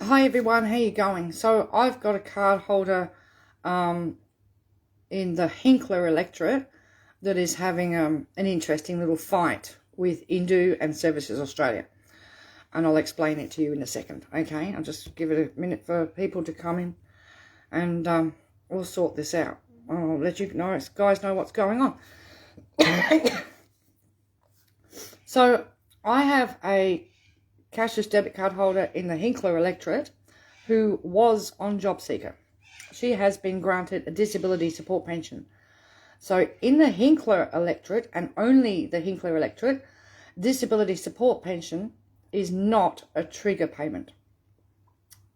Hi everyone, how you going? So I've got a card holder in the Hinkler electorate that is having an interesting little fight with Indu and Services Australia. And I'll explain it to you in a second, okay? I'll just give it a minute for people to come in and we'll sort this out. I'll let you guys know what's going on. So I have a cashless debit card holder in the Hinkler electorate who was on JobSeeker. She has been granted a disability support pension. So in the Hinkler electorate, and only the Hinkler electorate, disability support pension is not a trigger payment.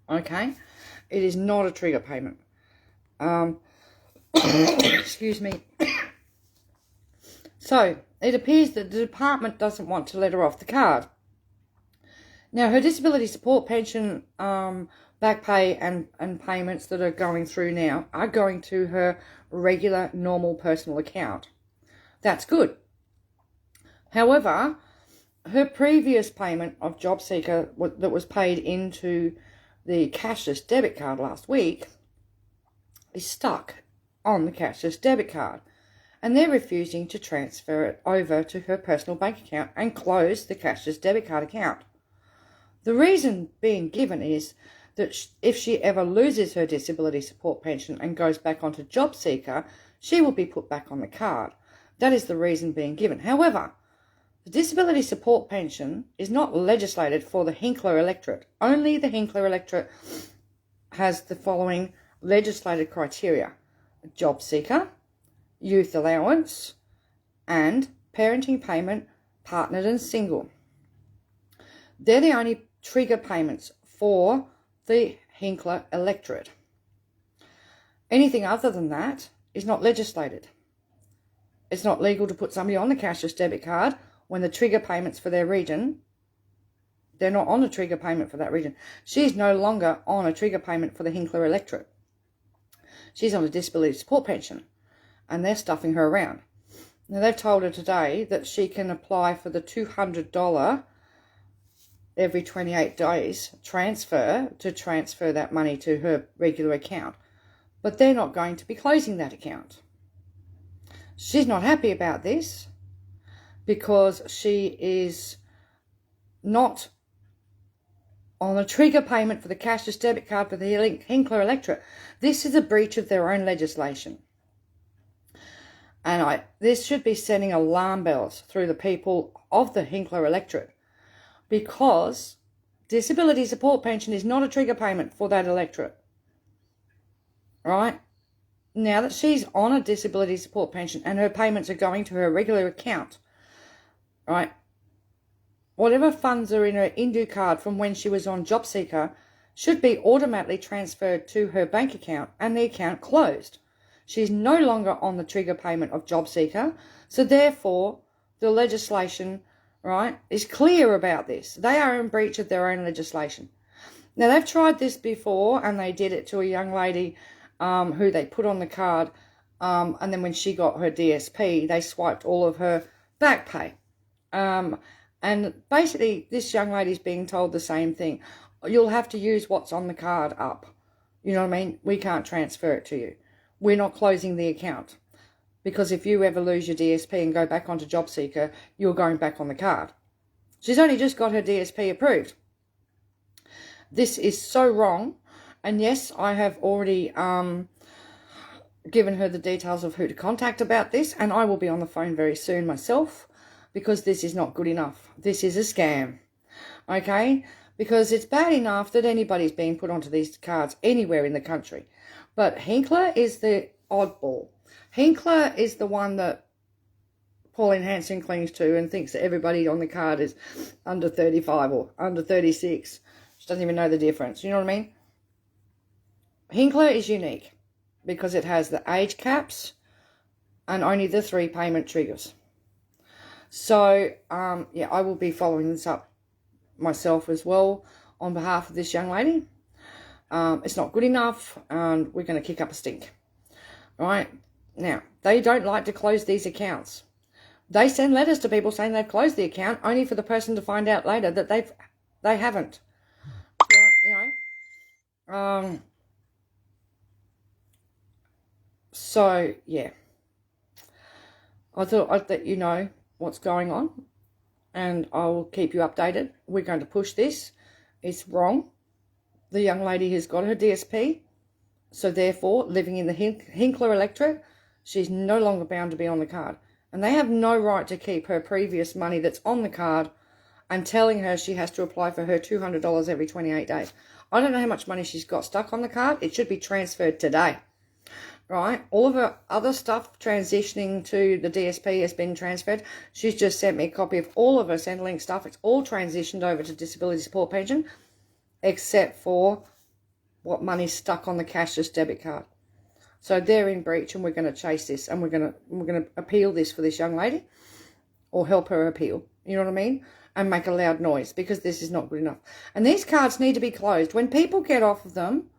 Okay? It is not a trigger payment. Excuse me. So it appears that the department doesn't want to let her off the card. Now, her disability support pension, back pay and payments that are going through now are going to her regular, normal personal account. That's good. However, her previous payment of JobSeeker that was paid into the cashless debit card last week is stuck on the cashless debit card. And they're refusing to transfer it over to her personal bank account and close the cashless debit card account. The reason being given is that if she ever loses her disability support pension and goes back onto JobSeeker, she will be put back on the card. That is the reason being given. However, the disability support pension is not legislated for the Hinkler electorate. Only the Hinkler electorate has the following legislated criteria: JobSeeker, youth allowance, and parenting payment, partnered and single. They're the only trigger payments for the Hinkler electorate. Anything other than that is not legislated. It's not legal to put somebody on the cashless debit card when the trigger payments for their region, they're not on a trigger payment for that region. She's no longer on a trigger payment for the Hinkler electorate. She's on a disability support pension, and they're stuffing her around. Now, they've told her today that she can apply for the $200 every 28 days transfer that money to her regular account. But they're not going to be closing that account. She's not happy about this because she is not on a trigger payment for the cashless debit card for the Hinkler electorate. This is a breach of their own legislation. And this should be sending alarm bells through the people of the Hinkler electorate, because disability support pension is not a trigger payment for that electorate. Right? Now that she's on a disability support pension and her payments are going to her regular account, right, whatever funds are in her Indu card from when she was on JobSeeker should be automatically transferred to her bank account and the account closed. She's no longer on the trigger payment of JobSeeker, so therefore the legislation, right, is clear about this. They are in breach of their own legislation. Now, they've tried this before, and they did it to a young lady who they put on the card, and then when she got her DSP, they swiped all of her back pay. And basically, this young lady's being told the same thing. You'll have to use what's on the card up. You know what I mean? We can't transfer it to you. We're not closing the account. Because if you ever lose your DSP and go back onto JobSeeker, you're going back on the card. She's only just got her DSP approved. This is so wrong. And yes, I have already given her the details of who to contact about this. And I will be on the phone very soon myself, because this is not good enough. This is a scam. Okay? Because it's bad enough that anybody's being put onto these cards anywhere in the country. But Hinkler is the oddball. Hinkler is the one that Pauline Hanson clings to and thinks that everybody on the card is under 35 or under 36. She doesn't even know the difference. You know what I mean? Hinkler is unique because it has the age caps and only the 3 payment triggers. So, yeah, I will be following this up myself as well on behalf of this young lady. It's not good enough, and we're going to kick up a stink. All right? Now, they don't like to close these accounts. They send letters to people saying they've closed the account, only for the person to find out later that they haven't. You know, So, yeah. I thought I'd let you know what's going on, and I'll keep you updated. We're going to push this. It's wrong. The young lady has got her DSP, so therefore, living in the Hinkler electorate, she's no longer bound to be on the card. And they have no right to keep her previous money that's on the card and telling her she has to apply for her $200 every 28 days. I don't know how much money she's got stuck on the card. It should be transferred today, right? All of her other stuff transitioning to the DSP has been transferred. She's just sent me a copy of all of her Centrelink stuff. It's all transitioned over to disability support pension, except for what money's stuck on the cashless debit card. So they're in breach, and we're going to chase this, and we're going to appeal this for this young lady, or help her appeal. You know what I mean? And make a loud noise, because this is not good enough. And these cards need to be closed. When people get off of them,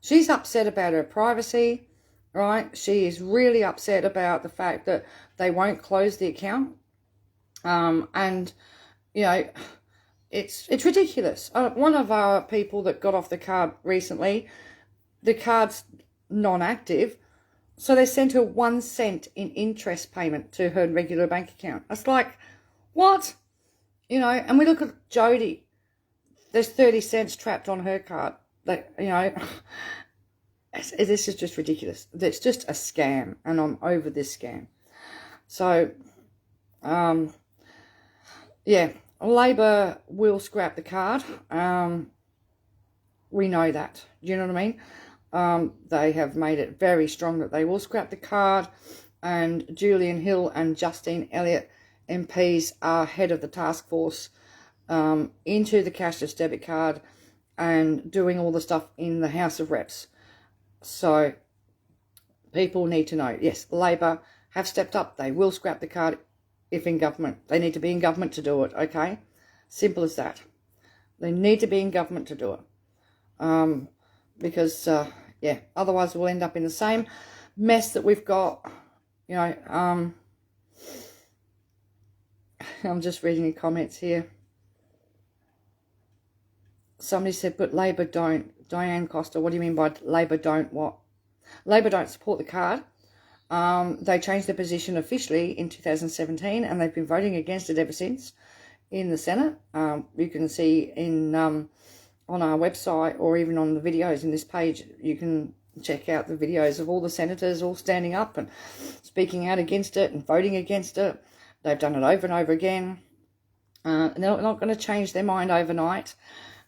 she's upset about her privacy, right? She is really upset about the fact that they won't close the account. And, you know, it's ridiculous. One of our people that got off the card recently, the card's non-active, so they sent her 1 cent in interest payment to her regular bank account. It's like, what? You know, and we look at Jody. There's 30 cents trapped on her card. Like, you know, this is just ridiculous. It's just a scam, and I'm over this scam. So, yeah, Labor will scrap the card. We know that. Do you know what I mean? They have made it very strong that they will scrap the card, and Julian Hill and Justine Elliott MPs are head of the task force into the cashless debit card and doing all the stuff in the House of Reps. So people need to know, yes, Labor have stepped up. They will scrap the card if in government. They need to be in government to do it, okay? Simple as that. They need to be in government to do it. Because, yeah, otherwise we'll end up in the same mess that we've got, you know. I'm just reading the comments here. Somebody said, but Labor don't. Diane Costa, what do you mean by Labor don't what? Labor don't support the card. They changed their position officially in 2017, and they've been voting against it ever since in the Senate. You can see in on our website, or even on the videos in this page, you can check out the videos of all the senators all standing up and speaking out against it and voting against it. They've done it over and over again. They're not going to change their mind overnight.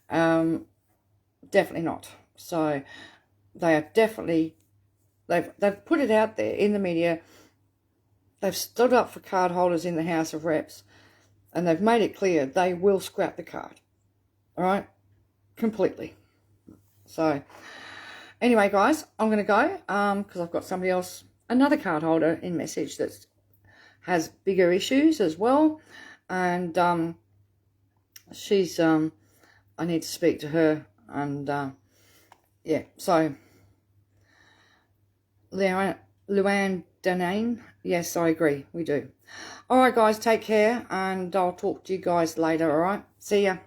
Definitely not. So they are definitely, they've put it out there in the media. They've stood up for card holders in the House of Reps, and they've made it clear they will scrap the card. All right? Completely. So anyway, guys, I'm going to go because I've got somebody else, another card holder in message that has bigger issues as well, and she's I need to speak to her, and yeah, so Luann Danane, yes, I agree, we do. All right, guys, take care, and I'll talk to you guys later. All right, see ya.